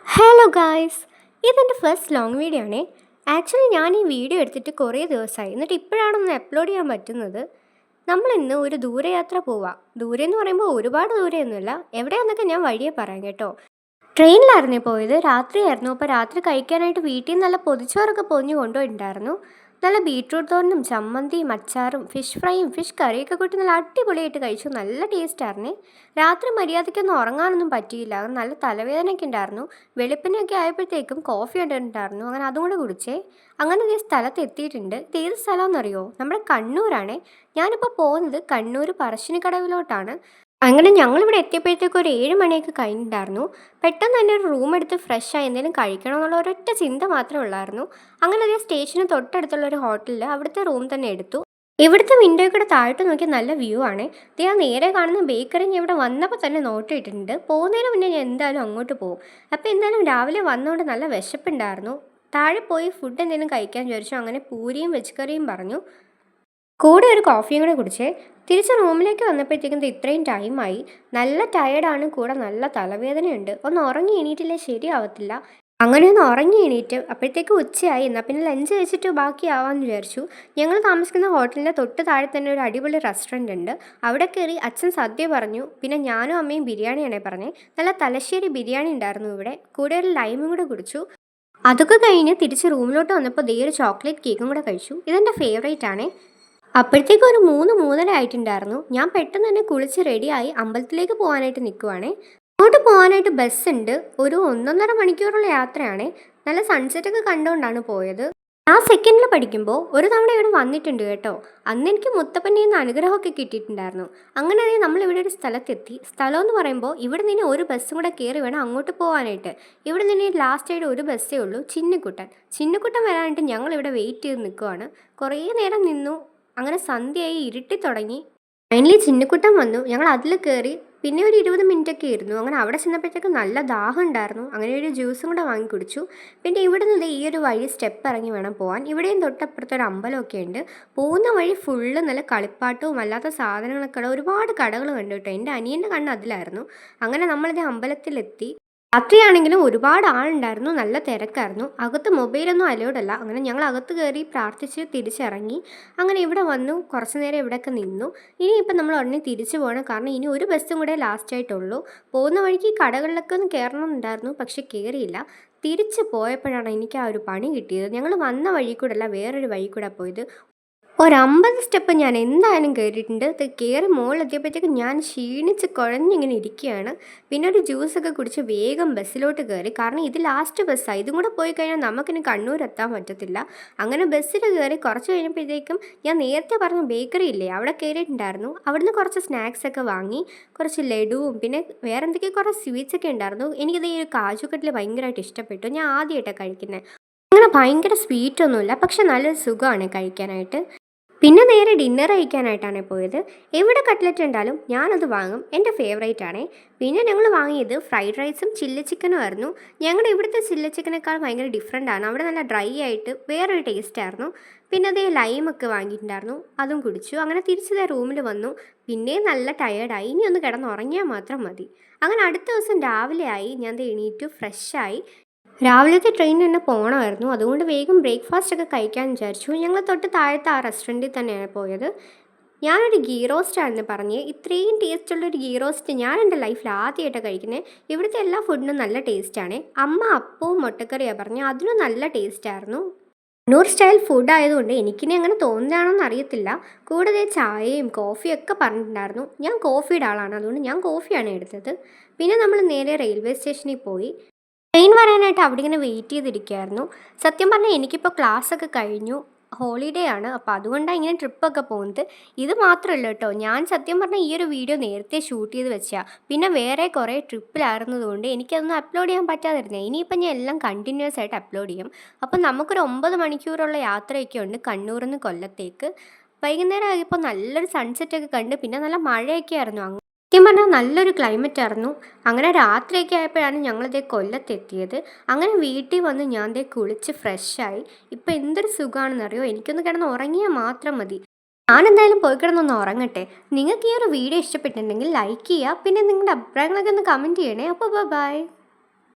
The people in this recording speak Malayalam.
ഹലോ ഗായ്സ്, ഇതെൻ്റെ ഫസ്റ്റ് ലോങ് വീഡിയോ ആണേ. ആക്ച്വലി ഞാൻ ഈ വീഡിയോ എടുത്തിട്ട് കുറേ ദിവസമായി, എന്നിട്ട് ഇപ്പോഴാണൊന്ന് അപ്ലോഡ് ചെയ്യാൻ പറ്റുന്നത്. നമ്മളിന്ന് ഒരു ദൂരയാത്ര പോവാം. ദൂരെ എന്ന് പറയുമ്പോൾ ഒരുപാട് ദൂരെയൊന്നുമില്ല, എവിടെയാണെന്നൊക്കെ ഞാൻ വഴിയെ പറയാം കേട്ടോ. ട്രെയിനിലായിരുന്നേ പോയത്, രാത്രിയായിരുന്നു. അപ്പോൾ രാത്രി കഴിക്കാനായിട്ട് വീട്ടിൽ നിന്ന് നല്ല പൊതിച്ചോറൊക്കെ പൊതിഞ്ഞ് കൊണ്ടുപോയിട്ടുണ്ടായിരുന്നു. നല്ല ബീട്രൂട്ട് തോരനും ചമ്മന്തിയും അച്ചാറും ഫിഷ് ഫ്രൈയും ഫിഷ് കറിയൊക്കെ കൂട്ടി നല്ല അടിപൊളിയായിട്ട് കഴിച്ചു. നല്ല ടേസ്റ്റായിരുന്നേ. രാത്രി മര്യാദയ്ക്കൊന്നും ഉറങ്ങാനൊന്നും പറ്റിയില്ല, നല്ല തലവേദനയൊക്കെ ഉണ്ടായിരുന്നു. വെളുപ്പിനൊക്കെ ആയപ്പോഴത്തേക്കും കോഫി ഉണ്ടായിരുന്നു, അങ്ങനെ അതും കൂടെ കുടിച്ചേ. അങ്ങനെ ഈ സ്ഥലത്ത് എത്തിയിട്ടുണ്ട്. ഇത് ഏത് സ്ഥലമെന്നറിയോ? നമ്മുടെ കണ്ണൂരാണേ. ഞാനിപ്പോൾ പോകുന്നത് കണ്ണൂർ പറശ്ശിനിക്കടവിലോട്ടാണ്. അങ്ങനെ ഞങ്ങളിവിടെ എത്തിയപ്പോഴത്തേക്കും ഒരു 7 മണിയൊക്കെ കഴിഞ്ഞിട്ടുണ്ടായിരുന്നു. പെട്ടെന്ന് തന്നെ ഒരു റൂം എടുത്ത് ഫ്രഷായി എന്തെങ്കിലും കഴിക്കണം എന്നുള്ള ഒരൊറ്റ ചിന്ത മാത്രമേ ഉള്ളായിരുന്നു. അങ്ങനെ അതേ സ്റ്റേഷന് തൊട്ടടുത്തുള്ള ഒരു ഹോട്ടലിൽ അവിടുത്തെ റൂം തന്നെ എടുത്തു. ഇവിടുത്തെ വിൻഡോയിൽ കൂടെ താഴോട്ട് നോക്കി നല്ല വ്യൂ ആണ്. ഇത് ഞാൻ നേരെ കാണുന്ന ബേക്കറി ഞാൻ ഇവിടെ വന്നപ്പോൾ തന്നെ നോട്ടിയിട്ടുണ്ട്. പോകുന്നതിന് മുന്നേ ഞാൻ എന്തായാലും അങ്ങോട്ട് പോകും. അപ്പോൾ എന്തായാലും രാവിലെ വന്നുകൊണ്ട് നല്ല വിശപ്പുണ്ടായിരുന്നു. താഴെ പോയി ഫുഡ് എന്തെങ്കിലും കഴിക്കാൻ വിചാരിച്ചു. അങ്ങനെ പൂരിയും വെജ് കറിയും പറഞ്ഞു. കൂടെ ഒരു കോഫിയും കൂടെ കുടിച്ചേ. തിരിച്ച് റൂമിലേക്ക് വന്നപ്പോഴത്തേക്കും ഇത്രയും ടൈമായി. നല്ല ടയേർഡാണ്, കൂടെ നല്ല തലവേദനയുണ്ട്. ഒന്ന് ഉറങ്ങി എണീറ്റില്ലേ ശരിയാവത്തില്ല. അങ്ങനെ ഒന്ന് ഉറങ്ങി എണീറ്റ് അപ്പോഴത്തേക്ക് ഉച്ചയായി. എന്നാൽ പിന്നെ ലഞ്ച് കഴിച്ചിട്ട് ബാക്കിയാവാമെന്ന് വിചാരിച്ചു. ഞങ്ങൾ താമസിക്കുന്ന ഹോട്ടലിൻ്റെ തൊട്ട് താഴെ തന്നെ ഒരു അടിപൊളി റെസ്റ്റോറൻറ്റ് ഉണ്ട്. അവിടെ കയറി അച്ഛൻ സദ്യ പറഞ്ഞു. പിന്നെ ഞാനും അമ്മയും ബിരിയാണിയാണേ പറഞ്ഞത്. നല്ല തലശ്ശേരി ബിരിയാണി ഉണ്ടായിരുന്നു ഇവിടെ. കൂടെ ഒരു ലൈമും കൂടെ കുടിച്ചു. അതൊക്കെ കഴിഞ്ഞ് തിരിച്ച് റൂമിലോട്ട് വന്നപ്പോൾ ഒരു ചോക്ലേറ്റ് കേക്കും കൂടെ കഴിച്ചു. ഇതെൻ്റെ ഫേവറേറ്റ് ആണേ. അപ്പോഴത്തേക്കും ഒരു 3-3:30 ആയിട്ടുണ്ടായിരുന്നു. ഞാൻ പെട്ടെന്ന് തന്നെ കുളിച്ച് റെഡിയായി അമ്പലത്തിലേക്ക് പോകാനായിട്ട് നിൽക്കുവാണേ. അങ്ങോട്ട് പോകാനായിട്ട് ബസ്സുണ്ട്. ഒരു 1-1.5 മണിക്കൂറുള്ള യാത്രയാണ്. നല്ല സൺസെറ്റൊക്കെ കണ്ടുകൊണ്ടാണ് പോയത്. ആ സെക്കൻഡിൽ പഠിക്കുമ്പോൾ ഒരു തവണ ഇവിടെ വന്നിട്ടുണ്ട് കേട്ടോ. അന്ന് എനിക്ക് മുത്തപ്പൻ്റെ നിന്ന് അനുഗ്രഹമൊക്കെ കിട്ടിയിട്ടുണ്ടായിരുന്നു. അങ്ങനെ നമ്മളിവിടെ ഒരു സ്ഥലത്തെത്തി. സ്ഥലം എന്ന് പറയുമ്പോൾ ഇവിടെ നിന്ന് ഒരു ബസ്സും കൂടെ കയറി വേണം അങ്ങോട്ട് പോകാനായിട്ട്. ഇവിടെ നിന്ന് ലാസ്റ്റായിട്ട് ഒരു ബസ്സേ ഉള്ളൂ, ചിന്നക്കുട്ടൻ വരാനായിട്ട് ഞങ്ങളിവിടെ വെയിറ്റ് ചെയ്ത് നിൽക്കുവാണ്. കുറേ നേരം നിന്നു. അങ്ങനെ സന്ധ്യയായി, ഇരുട്ടി തുടങ്ങി. ഫൈനലി ചിന്നക്കുട്ടൻ വന്നു. ഞങ്ങൾ അതിൽ കയറി. പിന്നെ ഒരു 20 മിനിറ്റൊക്കെ ഇരുന്നു. അങ്ങനെ അവിടെ ചെന്നപ്പോഴത്തേക്കും നല്ല ദാഹം ഉണ്ടായിരുന്നു. അങ്ങനെ ഒരു ജ്യൂസും കൂടെ വാങ്ങി കുടിച്ചു. പിന്നെ ഇവിടെ നിന്ന് ഈ ഒരു വഴി സ്റ്റെപ്പ് ഇറങ്ങി വേണം പോകാൻ. ഇവിടെയും തൊട്ടപ്പുറത്തൊരു അമ്പലമൊക്കെ ഉണ്ട്. പോകുന്ന വഴി ഫുള്ള് നല്ല കളിപ്പാട്ടവും അല്ലാത്ത സാധനങ്ങളൊക്കെ ഒരുപാട് കടകൾ കണ്ടു കേട്ടോ. എൻ്റെ അനിയൻ്റെ കണ്ണ് അതിലായിരുന്നു. അങ്ങനെ നമ്മളിത് അമ്പലത്തിലെത്തി. രാത്രിയാണെങ്കിലും ഒരുപാട് ആളുണ്ടായിരുന്നു, നല്ല തിരക്കായിരുന്നു. അകത്ത് മൊബൈലൊന്നും അലൗഡല്ല. അങ്ങനെ ഞങ്ങൾ അകത്ത് കയറി പ്രാർത്ഥിച്ച് തിരിച്ചിറങ്ങി. അങ്ങനെ ഇവിടെ വന്നു, കുറച്ച് നേരം ഇവിടെയൊക്കെ നിന്നു. ഇനിയിപ്പം നമ്മൾ ഉടനെ തിരിച്ചു പോകണം, കാരണം ഇനി ഒരു ബസ്സും കൂടെ ലാസ്റ്റായിട്ടുള്ളൂ. പോകുന്ന വഴിക്ക് കടകളിലൊക്കെ ഒന്ന് കയറണമെന്നുണ്ടായിരുന്നു, പക്ഷെ കയറിയില്ല. തിരിച്ച് പോയപ്പോഴാണ് എനിക്ക് ആ ഒരു പണി കിട്ടിയത്. ഞങ്ങൾ വന്ന വഴി കൂടെ അല്ല, വേറൊരു വഴി കൂടെ പോയത്. ഒരു 50 സ്റ്റെപ്പ് ഞാൻ എന്തായാലും കയറിയിട്ടുണ്ട്. ഇത് കയറി മുകളിലെത്തിയപ്പോഴത്തേക്കും ഞാൻ ക്ഷീണിച്ച് കുഴഞ്ഞിങ്ങനെ ഇരിക്കുകയാണ്. പിന്നെ ഒരു ജ്യൂസൊക്കെ കുടിച്ച് വേഗം ബസ്സിലോട്ട് കയറി, കാരണം ഇത് ലാസ്റ്റ് ബസ്സാണ്. ഇതും കൂടെ പോയി കഴിഞ്ഞാൽ നമുക്കിനി കണ്ണൂർ എത്താൻ പറ്റത്തില്ല. അങ്ങനെ ബസ്സിൽ കയറി കുറച്ച് കഴിഞ്ഞപ്പോഴത്തേക്കും ഞാൻ നേരത്തെ പറഞ്ഞ ബേക്കറി ഇല്ലേ, അവിടെ കയറിയിട്ടുണ്ടായിരുന്നു. അവിടുന്ന് കുറച്ച് സ്നാക്സൊക്കെ വാങ്ങി, കുറച്ച് ലഡുവും പിന്നെ വേറെ എന്തൊക്കെയോ കുറേ സ്വീറ്റ്സൊക്കെ ഉണ്ടായിരുന്നു. എനിക്കത് ഈ ഒരു കാജു കട്ടിൽ ഭയങ്കരമായിട്ട് ഇഷ്ടപ്പെട്ടു. ഞാൻ ആദ്യമായിട്ടാണ് കഴിക്കുന്നത്. അങ്ങനെ ഭയങ്കര സ്വീറ്റൊന്നുമില്ല, പക്ഷെ നല്ലൊരു സുഖമാണ് കഴിക്കാനായിട്ട്. പിന്നെ നേരെ ഡിന്നർ കഴിക്കാനായിട്ടാണ് പോയത്. എവിടെ കട്ട്ലറ്റ് ഉണ്ടാലും ഞാനത് വാങ്ങും, എൻ്റെ ഫേവറേറ്റ് ആണേ. പിന്നെ ഞങ്ങൾ വാങ്ങിയത് ഫ്രൈഡ് റൈസും ചില്ലി ചിക്കനും ആയിരുന്നു. ഞങ്ങളുടെ ഇവിടുത്തെ ചില്ലി ചിക്കനേക്കാൾ ഭയങ്കര ഡിഫറെൻ്റ് ആണ്. അവിടെ നല്ല ഡ്രൈ ആയിട്ട് വേറൊരു ടേസ്റ്റ് ആയിരുന്നു. പിന്നെ അതേ ലൈമൊക്കെ വാങ്ങിയിട്ടുണ്ടായിരുന്നു, അതും കുടിച്ചു. അങ്ങനെ തിരിച്ചതേ റൂമിൽ വന്നു. പിന്നെയും നല്ല ടയേർഡായി. ഇനി ഒന്ന് കിടന്നുറങ്ങിയാൽ മാത്രം മതി. അങ്ങനെ അടുത്ത ദിവസം രാവിലെ ആയി. ഞാൻ എണീറ്റു ഫ്രഷായി. രാവിലത്തെ ട്രെയിനിന് തന്നെ പോകണമായിരുന്നു, അതുകൊണ്ട് വേഗം ബ്രേക്ക്ഫാസ്റ്റ് ഒക്കെ കഴിക്കാൻ വിചാരിച്ചു. ഞങ്ങൾ തൊട്ട് താഴത്തെ ആ റെസ്റ്റോറൻറ്റിൽ തന്നെയാണ് പോയത്. ഞാനൊരു ഗീ റോസ്റ്റായിരുന്നു പറഞ്ഞത്. ഇത്രയും ടേസ്റ്റുള്ളൊരു ഗീ റോസ്റ്റ് ഞാൻ എൻ്റെ ലൈഫിൽ ആദ്യമായിട്ടാണ് കഴിക്കുന്നത്. ഇവിടുത്തെ എല്ലാ ഫുഡിനും നല്ല ടേസ്റ്റാണ്. അമ്മ അപ്പവും മുട്ടക്കറിയാണ് പറഞ്ഞത്, അതിനും നല്ല ടേസ്റ്റായിരുന്നു. കണ്ണൂർ സ്റ്റൈൽ ഫുഡ് ആയതുകൊണ്ട് എനിക്കിനി അങ്ങനെ തോന്നുന്നതാണോന്ന് അറിയത്തില്ല. കൂടാതെ ചായയും കോഫിയും ഒക്കെ പറഞ്ഞിട്ടുണ്ടായിരുന്നു. ഞാൻ കോഫിയുടെ ആളാണ്, അതുകൊണ്ട് ഞാൻ കോഫിയാണ് എടുത്തത്. പിന്നെ നമ്മൾ നേരെ റെയിൽവേ സ്റ്റേഷനിൽ പോയി. ട്രെയിൻ വരാനായിട്ട് അവിടെ ഇങ്ങനെ വെയിറ്റ് ചെയ്തിരിക്കുകയായിരുന്നു. സത്യം പറഞ്ഞാൽ എനിക്കിപ്പോൾ ക്ലാസ്സൊക്കെ കഴിഞ്ഞു, ഹോളിഡേ ആണ്. അപ്പോൾ അതുകൊണ്ടാണ് ഇങ്ങനെ ട്രിപ്പൊക്കെ പോകുന്നത്. ഇത് മാത്രമല്ല കേട്ടോ, ഞാൻ സത്യം പറഞ്ഞാൽ ഈ ഒരു വീഡിയോ നേരത്തെ ഷൂട്ട് ചെയ്ത് വെച്ചാൽ, പിന്നെ വേറെ കുറേ ട്രിപ്പിലായിരുന്നതുകൊണ്ട് എനിക്കതൊന്നും അപ്ലോഡ് ചെയ്യാൻ പറ്റാതിരുന്നത്. ഇനിയിപ്പം ഞാൻ എല്ലാം കണ്ടിന്യൂസ് ആയിട്ട് അപ്ലോഡ് ചെയ്യും. അപ്പം നമുക്കൊരു 9 മണിക്കൂറുള്ള യാത്രയൊക്കെ ഉണ്ട് കണ്ണൂരിൽ നിന്ന് കൊല്ലത്തേക്ക്. വൈകുന്നേരം ആയപ്പോൾ നല്ലൊരു സൺസെറ്റൊക്കെ കണ്ട്, പിന്നെ നല്ല മഴയൊക്കെ ആയിരുന്നു. സത്യം പറഞ്ഞാൽ നല്ലൊരു ക്ലൈമറ്റ് ആയിരുന്നു. അങ്ങനെ രാത്രിയൊക്കെ ആയപ്പോഴാണ് ഞങ്ങളിതേ കൊല്ലത്തെത്തിയത്. അങ്ങനെ വീട്ടിൽ വന്ന് ഞാൻ കുളിച്ച് ഫ്രഷായി. ഇപ്പം എന്തൊരു സുഖമാണെന്നറിയോ, എനിക്കൊന്ന് കിടന്ന് ഉറങ്ങിയാൽ മാത്രം മതി. ഞാനെന്തായാലും പോയി കിടന്നൊന്ന് ഉറങ്ങട്ടെ. നിങ്ങൾക്ക് ഈ ഒരു വീഡിയോ ഇഷ്ടപ്പെട്ടിട്ടുണ്ടെങ്കിൽ ലൈക്ക് ചെയ്യുക, പിന്നെ നിങ്ങളുടെ അഭിപ്രായങ്ങളൊക്കെ ഒന്ന് കമൻറ്റ് ചെയ്യണേ. അപ്പോൾ ബൈ.